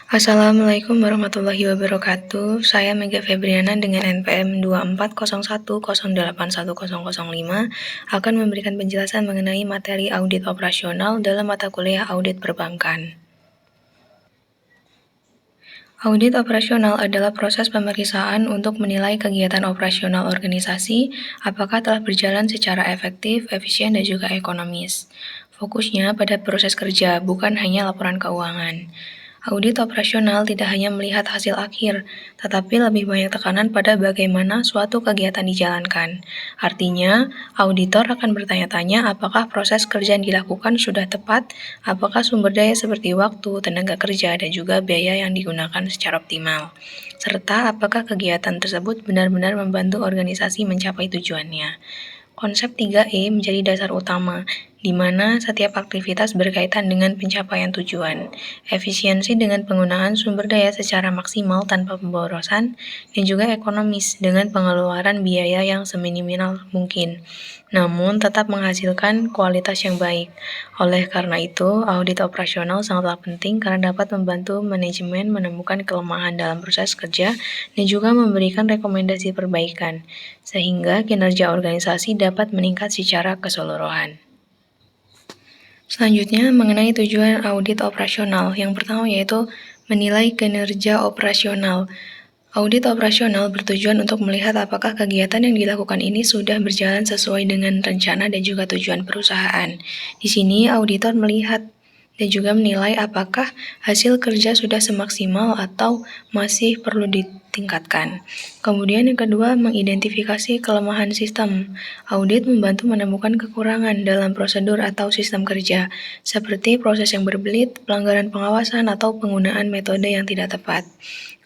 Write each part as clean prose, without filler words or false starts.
Assalamualaikum warahmatullahi wabarakatuh. Saya Mega Febriana dengan NPM 2401081005 akan memberikan penjelasan mengenai materi audit operasional dalam mata kuliah audit perbankan. Audit operasional adalah proses pemeriksaan untuk menilai kegiatan operasional organisasi apakah telah berjalan secara efektif, efisien, dan juga ekonomis. Fokusnya pada proses kerja, bukan hanya laporan keuangan. Audit operasional tidak hanya melihat hasil akhir, tetapi lebih banyak tekanan pada bagaimana suatu kegiatan dijalankan. Artinya, auditor akan bertanya-tanya apakah proses kerja yang dilakukan sudah tepat, apakah sumber daya seperti waktu, tenaga kerja, dan juga biaya yang digunakan secara optimal, serta apakah kegiatan tersebut benar-benar membantu organisasi mencapai tujuannya. Konsep 3E menjadi dasar utama, di mana setiap aktivitas berkaitan dengan pencapaian tujuan, efisiensi dengan penggunaan sumber daya secara maksimal tanpa pemborosan, dan juga ekonomis dengan pengeluaran biaya yang seminimal mungkin, namun tetap menghasilkan kualitas yang baik. Oleh karena itu, audit operasional sangatlah penting karena dapat membantu manajemen menemukan kelemahan dalam proses kerja dan juga memberikan rekomendasi perbaikan, sehingga kinerja organisasi dapat meningkat secara keseluruhan. Selanjutnya, mengenai tujuan audit operasional. Yang pertama yaitu menilai kinerja operasional. Audit operasional bertujuan untuk melihat apakah kegiatan yang dilakukan ini sudah berjalan sesuai dengan rencana dan juga tujuan perusahaan. Di sini, auditor melihat dan juga menilai apakah hasil kerja sudah semaksimal atau masih perlu ditingkatkan. Kemudian yang kedua, mengidentifikasi kelemahan sistem. Audit membantu menemukan kekurangan dalam prosedur atau sistem kerja, seperti proses yang berbelit, pelanggaran pengawasan, atau penggunaan metode yang tidak tepat.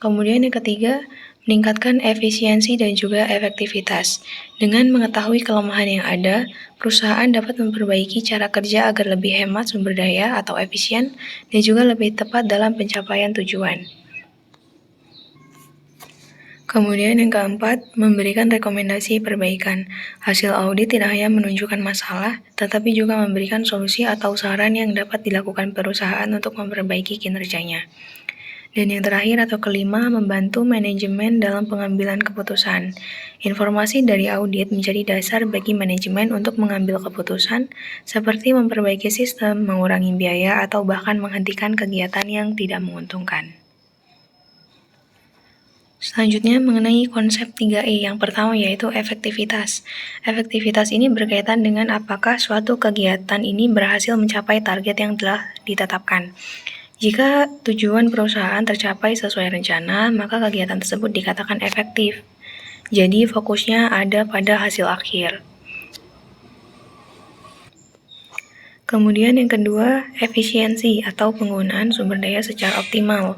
Kemudian yang ketiga, meningkatkan efisiensi dan juga efektivitas. Dengan mengetahui kelemahan yang ada, perusahaan dapat memperbaiki cara kerja agar lebih hemat sumber daya atau efisien dan juga lebih tepat dalam pencapaian tujuan. Kemudian yang keempat, memberikan rekomendasi perbaikan. Hasil audit tidak hanya menunjukkan masalah, tetapi juga memberikan solusi atau saran yang dapat dilakukan perusahaan untuk memperbaiki kinerjanya. Dan yang terakhir atau kelima, membantu manajemen dalam pengambilan keputusan. Informasi dari audit menjadi dasar bagi manajemen untuk mengambil keputusan, seperti memperbaiki sistem, mengurangi biaya, atau bahkan menghentikan kegiatan yang tidak menguntungkan. Selanjutnya mengenai konsep 3E, yang pertama yaitu efektivitas. Efektivitas ini berkaitan dengan apakah suatu kegiatan ini berhasil mencapai target yang telah ditetapkan. Jika tujuan perusahaan tercapai sesuai rencana, maka kegiatan tersebut dikatakan efektif. Jadi fokusnya ada pada hasil akhir. Kemudian yang kedua, efisiensi atau penggunaan sumber daya secara optimal.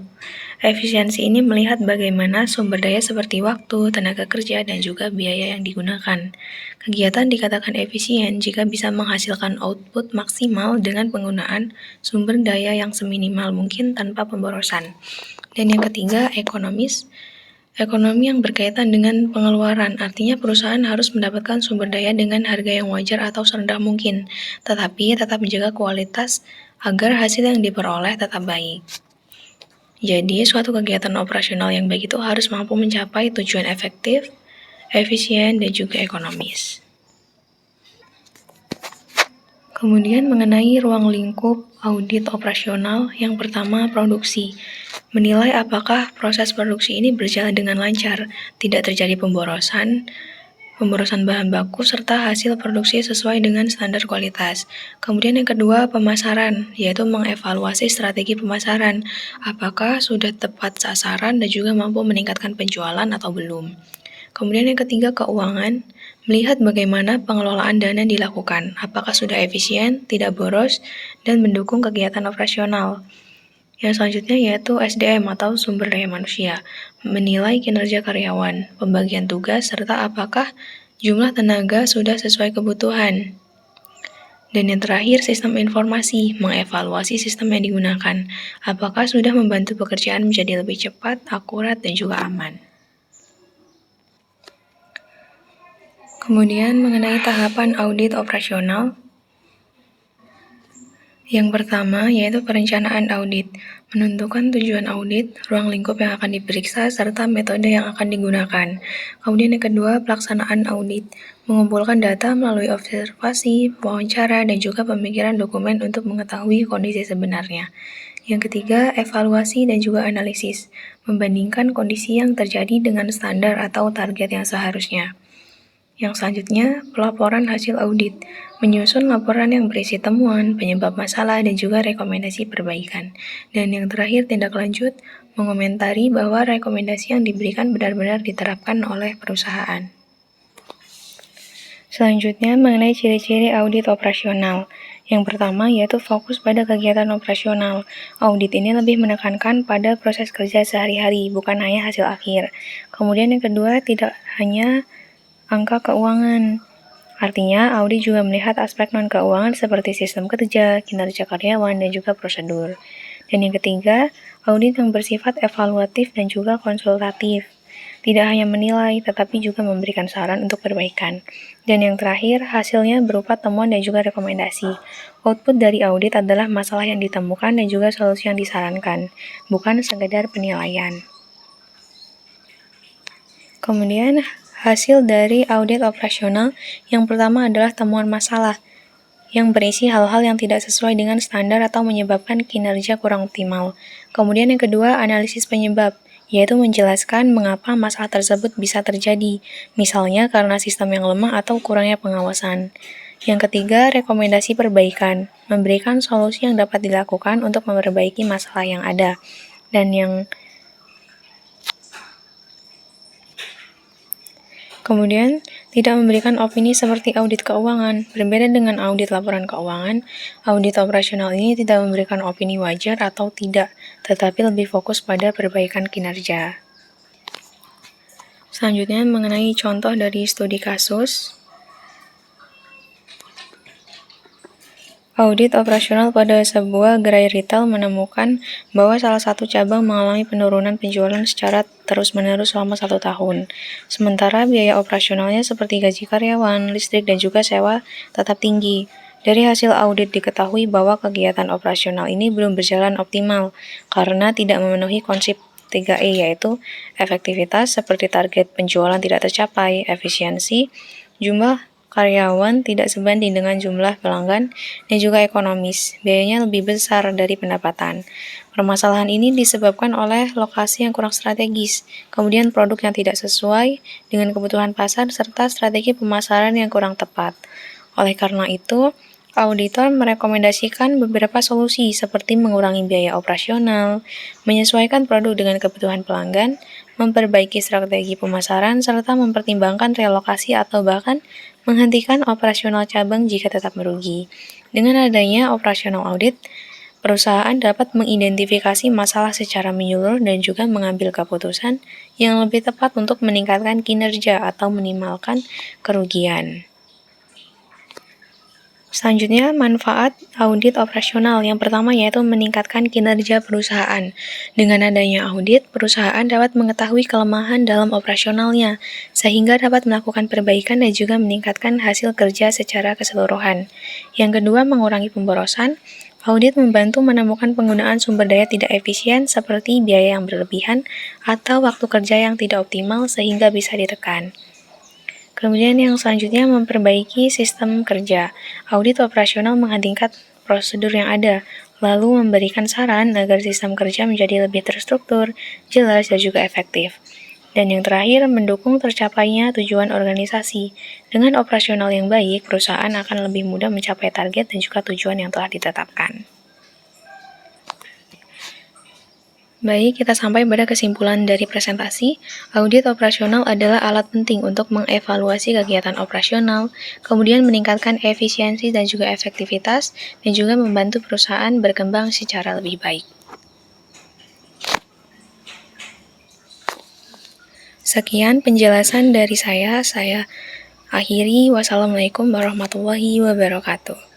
Efisiensi ini melihat bagaimana sumber daya seperti waktu, tenaga kerja, dan juga biaya yang digunakan. Kegiatan dikatakan efisien jika bisa menghasilkan output maksimal dengan penggunaan sumber daya yang seminimal mungkin tanpa pemborosan. Dan yang ketiga, ekonomis. Ekonomi yang berkaitan dengan pengeluaran, artinya perusahaan harus mendapatkan sumber daya dengan harga yang wajar atau serendah mungkin, tetapi tetap menjaga kualitas agar hasil yang diperoleh tetap baik. Jadi, suatu kegiatan operasional yang baik itu harus mampu mencapai tujuan efektif, efisien, dan juga ekonomis. Kemudian mengenai ruang lingkup audit operasional, yang pertama produksi. Menilai apakah proses produksi ini berjalan dengan lancar, tidak terjadi pemborosan bahan baku, serta hasil produksi sesuai dengan standar kualitas. Kemudian yang kedua, pemasaran, yaitu mengevaluasi strategi pemasaran, apakah sudah tepat sasaran dan juga mampu meningkatkan penjualan atau belum. Kemudian yang ketiga, keuangan, melihat bagaimana pengelolaan dana dilakukan, apakah sudah efisien, tidak boros, dan mendukung kegiatan operasional. Yang selanjutnya yaitu SDM atau sumber daya manusia, menilai kinerja karyawan, pembagian tugas, serta apakah jumlah tenaga sudah sesuai kebutuhan. Dan yang terakhir, sistem informasi, mengevaluasi sistem yang digunakan, apakah sudah membantu pekerjaan menjadi lebih cepat, akurat, dan juga aman. Kemudian mengenai tahapan audit operasional, Yang pertama yaitu perencanaan audit, menentukan tujuan audit, ruang lingkup yang akan diperiksa, serta metode yang akan digunakan. Kemudian yang kedua, pelaksanaan audit, mengumpulkan data melalui observasi, wawancara, dan juga pemikiran dokumen untuk mengetahui kondisi sebenarnya. Yang ketiga, evaluasi dan juga analisis, membandingkan kondisi yang terjadi dengan standar atau target yang seharusnya. Yang selanjutnya, pelaporan hasil audit, menyusun laporan yang berisi temuan, penyebab masalah, dan juga rekomendasi perbaikan. Dan yang terakhir, tindak lanjut, mengomentari bahwa rekomendasi yang diberikan benar-benar diterapkan oleh perusahaan. Selanjutnya, mengenai ciri-ciri audit operasional. Yang pertama yaitu fokus pada kegiatan operasional. Audit ini lebih menekankan pada proses kerja sehari-hari, bukan hanya hasil akhir. Kemudian yang kedua, tidak hanya angka keuangan. Artinya, audit juga melihat aspek non-keuangan seperti sistem kerja, kinerja karyawan, dan juga prosedur. Dan yang ketiga, audit yang bersifat evaluatif dan juga konsultatif. Tidak hanya menilai, tetapi juga memberikan saran untuk perbaikan. Dan yang terakhir, hasilnya berupa temuan dan juga rekomendasi. Output dari audit adalah masalah yang ditemukan dan juga solusi yang disarankan, bukan sekedar penilaian. Kemudian, hasil dari audit operasional yang pertama adalah temuan masalah yang berisi hal-hal yang tidak sesuai dengan standar atau menyebabkan kinerja kurang optimal. Kemudian yang kedua, analisis penyebab, yaitu menjelaskan mengapa masalah tersebut bisa terjadi, misalnya karena sistem yang lemah atau kurangnya pengawasan. Yang ketiga, rekomendasi perbaikan, memberikan solusi yang dapat dilakukan untuk memperbaiki masalah yang ada. Dan yang kemudian, tidak memberikan opini seperti audit keuangan. Berbeda dengan audit laporan keuangan, audit operasional ini tidak memberikan opini wajar atau tidak, tetapi lebih fokus pada perbaikan kinerja. Selanjutnya, mengenai contoh dari studi kasus. Audit operasional pada sebuah gerai retail menemukan bahwa salah satu cabang mengalami penurunan penjualan secara terus-menerus selama 1 tahun. Sementara biaya operasionalnya seperti gaji karyawan, listrik, dan juga sewa tetap tinggi. Dari hasil audit diketahui bahwa kegiatan operasional ini belum berjalan optimal karena tidak memenuhi konsep 3E yaitu efektivitas seperti target penjualan tidak tercapai, efisiensi, jumlah karyawan tidak sebanding dengan jumlah pelanggan, dan juga ekonomis. Biayanya lebih besar dari pendapatan. Permasalahan ini disebabkan oleh lokasi yang kurang strategis, kemudian produk yang tidak sesuai dengan kebutuhan pasar, serta strategi pemasaran yang kurang tepat. Oleh karena itu, auditor merekomendasikan beberapa solusi seperti mengurangi biaya operasional, menyesuaikan produk dengan kebutuhan pelanggan, memperbaiki strategi pemasaran, serta mempertimbangkan relokasi atau bahkan menghentikan operasional cabang jika tetap merugi. Dengan adanya operasional audit, perusahaan dapat mengidentifikasi masalah secara menyeluruh dan juga mengambil keputusan yang lebih tepat untuk meningkatkan kinerja atau minimalkan kerugian. Selanjutnya, manfaat audit operasional. Yang pertama yaitu meningkatkan kinerja perusahaan. Dengan adanya audit, perusahaan dapat mengetahui kelemahan dalam operasionalnya, sehingga dapat melakukan perbaikan dan juga meningkatkan hasil kerja secara keseluruhan. Yang kedua, mengurangi pemborosan. Audit membantu menemukan penggunaan sumber daya tidak efisien seperti biaya yang berlebihan atau waktu kerja yang tidak optimal sehingga bisa ditekan. Kemudian yang selanjutnya memperbaiki sistem kerja. Audit operasional menghadirkan prosedur yang ada, lalu memberikan saran agar sistem kerja menjadi lebih terstruktur, jelas, dan juga efektif. Dan yang terakhir, mendukung tercapainya tujuan organisasi. Dengan operasional yang baik, perusahaan akan lebih mudah mencapai target dan juga tujuan yang telah ditetapkan. Baik, kita sampai pada kesimpulan dari presentasi. Audit operasional adalah alat penting untuk mengevaluasi kegiatan operasional, kemudian meningkatkan efisiensi dan juga efektivitas, dan juga membantu perusahaan berkembang secara lebih baik. Sekian penjelasan dari saya akhiri. Wassalamualaikum warahmatullahi wabarakatuh.